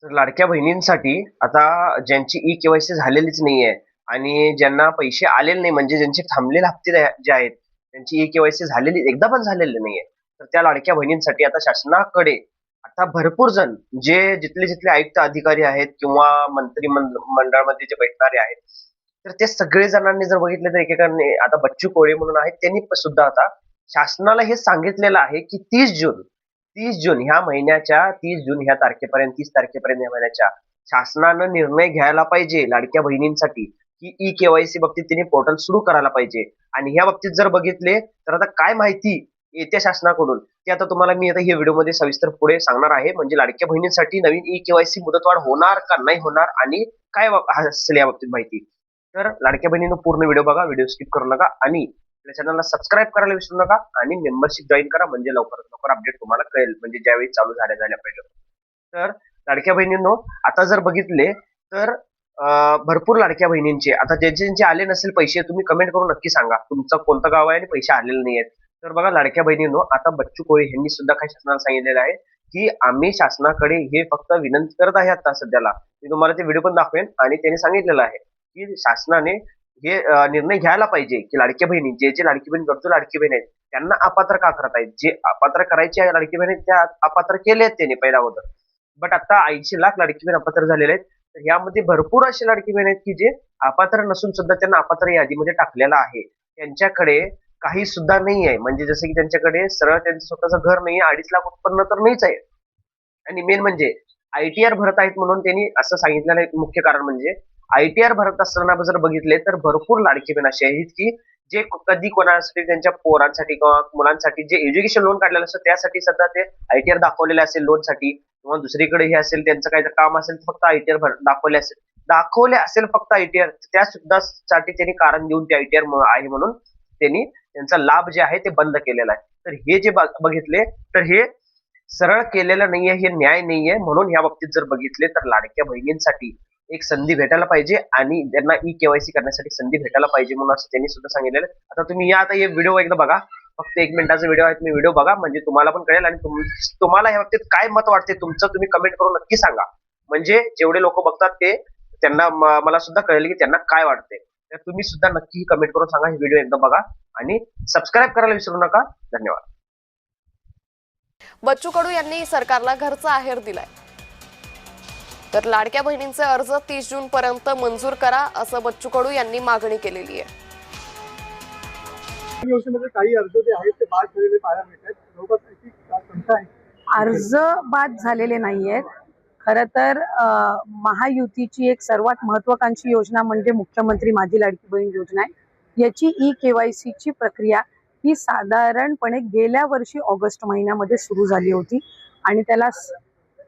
तर लाडक्या बहिणींसाठी आता ज्यांची ई-के-वाय-सी झालेलीच नाहीये आणि ज्यांना पैसे आलेले नाही म्हणजे ज्यांचे थांबलेले हप्ते जे आहेत, त्यांची ई-के-वाय-सी झालेली एकदा पण झालेली नाहीये. तर त्या लाडक्या बहिणींसाठी आता शासनाकडे आता भरपूर जण जे जिथले आयुक्त अधिकारी आहेत किंवा मंडळामध्ये जे बैठणारे आहेत, तर ते सगळे जणांनी जर बघितलं तर एकेकाने आता बच्चू कडू म्हणून आहेत त्यांनी सुद्धा आता शासनाला हे सांगितलेलं आहे की 30 जून ह्या महिन्याच्या 30 जून ह्या तारखेपर्यंत 30 तारखेपर्यंत ह्या महिन्याच्या शासनानं निर्णय घ्यायला पाहिजे लाडक्या बहिणींसाठी की ई-के-वाय-सी बाबतीत त्यांनी पोर्टल सुरू करायला पाहिजे. आणि ह्या बाबतीत जर बघितले तर आता काय माहिती येत्या शासनाकडून ते आता तुम्हाला मी आता या व्हिडिओमध्ये सविस्तर पुढे सांगणार आहे. म्हणजे लाडक्या बहिणींसाठी नवीन ई-के-वाय-सी मुदतवाढ होणार का नाही होणार आणि काय असेल या बाबतीत माहिती. तर लाडक्या बहिणीनं पूर्ण व्हिडिओ बघा, व्हिडिओ स्किप करू नका आणि आपल्या चॅनलला सबस्क्राईब करायला विसरू नका आणि मेंबरशिप जॉईन करा म्हणजे लवकरात लवकर अपडेट तुम्हाला कळेल म्हणजे ज्यावेळी चालू झाल्या पाहिजे. तर लाडक्या बहिणींनो आता जर बघितले तर भरपूर लाडक्या बहिणींचे आता ज्यांचे आले नसेल पैसे तुम्ही कमेंट करून नक्की सांगा तुमचं कोणतं गाव आहे आणि पैसे आलेले नाही आहेत. तर बघा लाडक्या बहिणींनो आता बच्चू कडू यांनी सुद्धा काही शासनाला सांगितलेलं आहे की आम्ही शासनाकडे हे फक्त विनंती करत आहे आता सध्याला. मी तुम्हाला ते व्हिडिओ पण दाखवेन आणि त्यांनी सांगितलेलं आहे की शासनाने हे निर्णय घ्यायला पाहिजे की लाडक्या बहिणी जे लाडकी बहीण गरजू लाडकी बहीण आहेत त्यांना अपात्र का करत आहेत. जे अपात्र करायचे आहे लाडकी बहीण त्या अपात्र केले आहेत त्यांनी पहिल्या अगोदर. बट आता 80 लाख लाडकी बहीण अपात्र झालेले आहेत. तर यामध्ये भरपूर असे लाडकी बहीण आहेत की जे अपात्र नसून सुद्धा त्यांना अपात्र यादीमध्ये टाकलेलं आहे. त्यांच्याकडे काही सुद्धा नाही आहे म्हणजे जसं की त्यांच्याकडे सरळ त्यांचं स्वतःचं घर नाही, 2.5 लाख उत्पन्न तर नाहीच आहे. आणि मेन म्हणजे ITR भरत आहेत म्हणून त्यांनी असं सांगितलेलं एक मुख्य कारण म्हणजे ITR भरत असताना जर बघितले तर भरपूर लाडकी बहीण अशी आहेत की जे कधी कोणासाठी त्यांच्या पोरांसाठी किंवा मुलांसाठी जे एज्युकेशन लोन काढलेलं असतं त्यासाठी सुद्धा ते ITR दाखवलेले असेल लोनसाठी किंवा दुसरीकडे हे असेल त्यांचं काही काम असेल फक्त ITR दाखवले असेल फक्त ITR त्या सुद्धा साठी त्यांनी कारण देऊन ते ITR आहे म्हणून त्यांनी त्यांचा लाभ जे आहे ते बंद केलेला आहे. तर हे जे बघितले तर हे सरळ केलेलं नाहीये, हे न्याय नाहीये. म्हणून या बाबतीत जर बघितले तर लाडक्या बहिणींसाठी एक संधी भेटायला पाहिजे आणि त्यांना ई-के-वाय-सी करण्यासाठी संधी भेटायला पाहिजे म्हणून असं त्यांनी सुद्धा सांगितलेलं. आता तुम्ही या आता हे व्हिडिओ एकदा बघा, फक्त 1 मिनिटाचा व्हिडिओ आहे. तुम्ही व्हिडिओ बघा म्हणजे तुम्हाला पण कळेल आणि तुम्हाला या बाबतीत काय मत वाटते तुमचं तुम्ही कमेंट करून नक्की सांगा. म्हणजे जेवढे लोक बघतात ते त्यांना मला सुद्धा कळेल की त्यांना काय वाटते. तर तुम्ही सुद्धा नक्की कमेंट करून सांगा. हे व्हिडिओ एकदा बघा आणि सबस्क्राईब करायला विसरू नका. धन्यवाद. बच्चू कडू यांनी सरकारला घरचा आहेर दिलाय. तर लाडक्या बहिणींचे अर्ज 30 जून पर्यंत मंजूर करा असं बच्चू कडू यांनी मागणी केलेली आहे. काही अर्ज जे आहेत ते बाद झालेले पाहायला मिळतात. अर्ज बाद झालेले नाहीयेत. खरं तर महायुतीची एक सर्वात महत्वाकांक्षी योजना म्हणजे मुख्यमंत्री माझी लाडकी बहीण योजना आहे. याची ई-के-वाय-सी ची प्रक्रिया ही साधारणपणे गेल्या वर्षी ऑगस्ट महिन्यामध्ये सुरू झाली होती आणि त्याला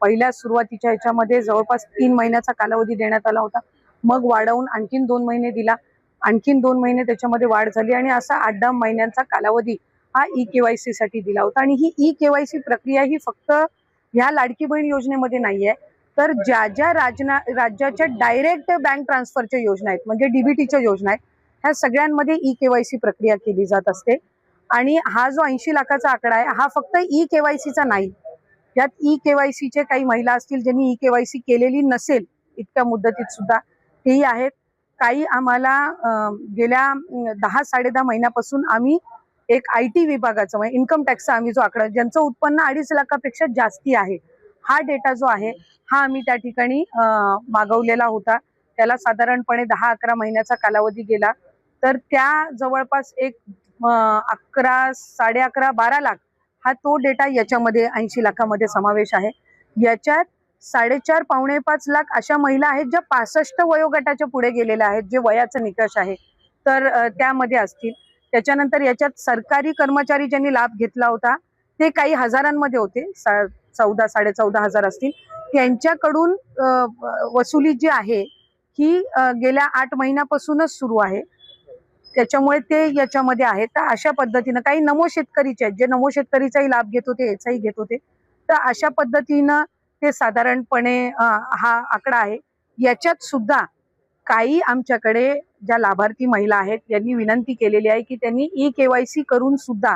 पहिल्या सुरुवातीच्या ह्याच्यामध्ये जवळपास 3 महिन्याचा कालावधी देण्यात आला होता. मग वाढवून आणखीन 2 महिने दिला, आणखीन 2 महिने त्याच्यामध्ये वाढ झाली आणि असा 8-10 महिन्यांचा कालावधी हा ई-के-वाय-सी साठी दिला होता. आणि ही ई-के-वाय-सी प्रक्रिया ही फक्त ह्या लाडकी बहीण योजनेमध्ये नाहीये, तर ज्या राज्याच्या डायरेक्ट बँक ट्रान्सफरच्या योजना आहेत म्हणजे डीबीटीच्या योजना आहेत ह्या सगळ्यांमध्ये ई-के-वाय-सी प्रक्रिया केली जात असते. आणि हा जो 80 लाखाचा आकडा आहे हा फक्त ई-के-वाय-सीचा नाही. यात ई-के-वाय-सीचे काही महिला असतील ज्यांनी ई-के-वाय-सी केलेली नसेल इतक्या मुदतीत सुद्धा तेही आहेत. काही आम्हाला गेल्या 10-10.5 महिन्यापासून आम्ही एक IT विभागाचा म्हणजे इन्कम टॅक्सचा आम्ही जो आकडा ज्यांचं उत्पन्न 2.5 लाखापेक्षा जास्ती आहे हा डेटा जो आहे हा आम्ही त्या ठिकाणी मागवलेला होता. त्याला साधारणपणे 10-11 महिन्याचा कालावधी गेला. तर त्या जवळपास एक 11, 11.5, 12 लाख हा तो डेटा याच्यामध्ये 80 लाखामध्ये समावेश आहे. याच्यात 4.5 पावणे 5 लाख अशा महिला आहेत ज्या 65 वयोगटाच्या पुढे गेलेल्या आहेत जे वयाचा निकष आहे तर त्यामध्ये असतील. त्याच्यानंतर याच्यात सरकारी कर्मचारी ज्यांनी लाभ घेतला होता ते काही हजारांमध्ये होते, 14,000-14,500 हजार असतील. त्यांच्याकडून वसुली जी आहे ही गेल्या 8 महिन्यापासूनच सुरू आहे. त्याच्यामुळे ते याच्यामध्ये आहेत. तर अशा पद्धतीनं काही नमो शेतकरीचे आहेत जे नमो शेतकरीचाही लाभ घेत होते याचाही घेत होते. तर अशा पद्धतीनं ते साधारणपणे हा आकडा आहे. याच्यात सुद्धा काही आमच्याकडे ज्या लाभार्थी महिला आहेत यांनी विनंती केलेली आहे की त्यांनी ई-के-वाय-सी करून सुद्धा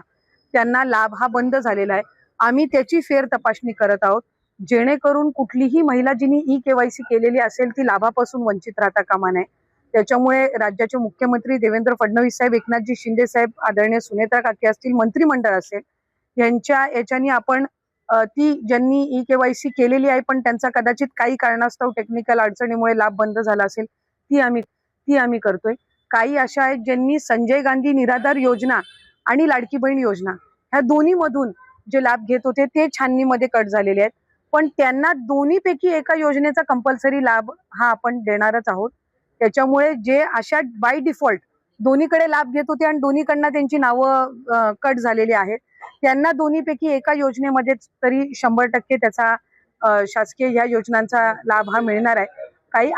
त्यांना लाभ हा बंद झालेला आहे. आम्ही त्याची फेर तपासणी करत आहोत. जेणेकरून कुठलीही महिला जिने ई-केवायसी केलेली असेल ती लाभापासून वंचित राहता कामा नये. त्याच्यामुळे राज्याचे मुख्यमंत्री देवेंद्र फडणवीस साहेब, एकनाथजी शिंदे साहेब, आदरणीय सुनेत्रा काकी असतील, मंत्रिमंडळ असेल, याच्यानी आपण ती ज्यांनी ई-केवायसी केलेली आहे पण त्यांचा कदाचित काही कारणास्तव टेक्निकल अडचणीमुळे लाभ बंद झाला असेल, ती आम्ही करतोय. काही अशा आहेत ज्यांनी संजय गांधी निराधार योजना आणि लाडकी बहीण योजना ह्या दोन्ही मधून जे लाभ घेत होते ते छाननीमध्ये कट झालेले आहेत. पण त्यांना दोन्हीपैकी एका योजनेचा कंपल्सरी लाभ हा आपण देणारच आहोत. त्याच्यामुळे जे अशा बाय डिफॉल्ट दोन्हीकडे लाभ घेत होते आणि दोन्हीकडनं त्यांची नावं कट झालेली आहेत, त्यांना दोन्हीपैकी एका योजनेमध्येच तरी 100% त्याचा शासकीय ह्या योजनांचा लाभ हा मिळणार आहे. काही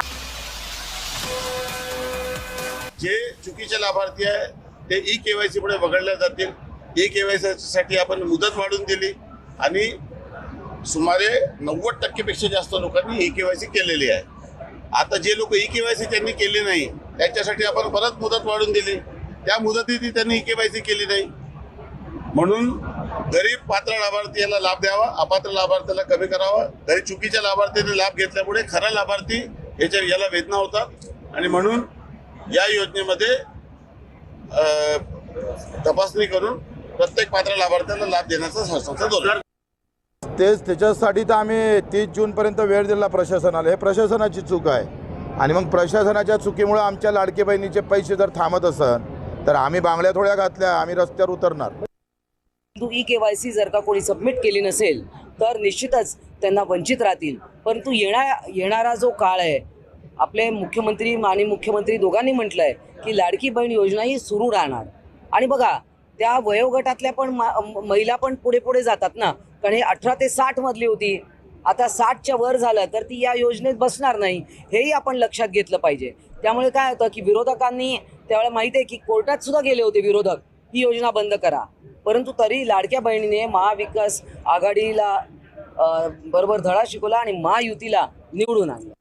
जे चुकीचे लाभार्थी आहे ते ई-केवायसी पुढे वगळल्या जातील. ई-केवायसी साठी आपण मुदत वाढवून दिली आणि सुमारे 90% पेक्षा जास्त लोकांनी ई-केवायसी केलेली आहे. आता जे लोक ई-केवायसी त्यांनी केली नाही त्यांच्यासाठी आपण परत मुदत वाढवून दिली. त्या मुदतीत त्यांनी ई-केवायसी केली नाही म्हणून गरीब पात्र लाभार्थी याला लाभ द्यावा, अपात्र लाभार्थ्याला कमी करावा. तरी चुकीच्या लाभार्थ्याने लाभ घेतल्यामुळे खरा लाभार्थी याला वेदना होतात आणि म्हणून या योजनेमध्ये तपासणी करून प्रत्येक पात्र लाभार्थ्याला लाभ देण्याचा शासनाचा धोरण आहे. त्याच्यासाठी तर आम्ही 30 जूनपर्यंत वेळ दिला प्रशासनाला. हे प्रशासनाची चूक आहे आणि मग प्रशासनाच्या चुकीमुळे आमच्या लाडकी बहिणीचे पैसे जर थांबत असेल तर आम्ही बांगड्या थोड्या घातल्या, आम्ही रस्त्यावर उतरणार. ई-केवायसी जर का कोणी सबमिट केली नसेल तर निश्चितच त्यांना वंचित राहतील. परंतु येणारा जो काळ आहे, आपले मुख्यमंत्री आणि मुख्यमंत्री दोघांनी म्हटलंय की लाडकी बहीण योजना ही सुरू राहणार. आणि बघा त्या वयोगटातल्या पण महिला पण पुढे पुढे जातात ना, कारण हे 18 ते 60 मधली होती, आता 60च्या वर झालं तर ती या योजनेत बसणार नाही, हेही आपण लक्षात घेतलं पाहिजे. त्यामुळे काय होतं की विरोधकांनी त्यावेळेला माहिती आहे की कोर्टात सुद्धा गेले होते विरोधक, ही योजना बंद करा. परंतु तरी लाडक्या बहिणीने महाविकास आघाडीला बरोबर धडा शिकवला आणि महायुतीला निवडून आणलं.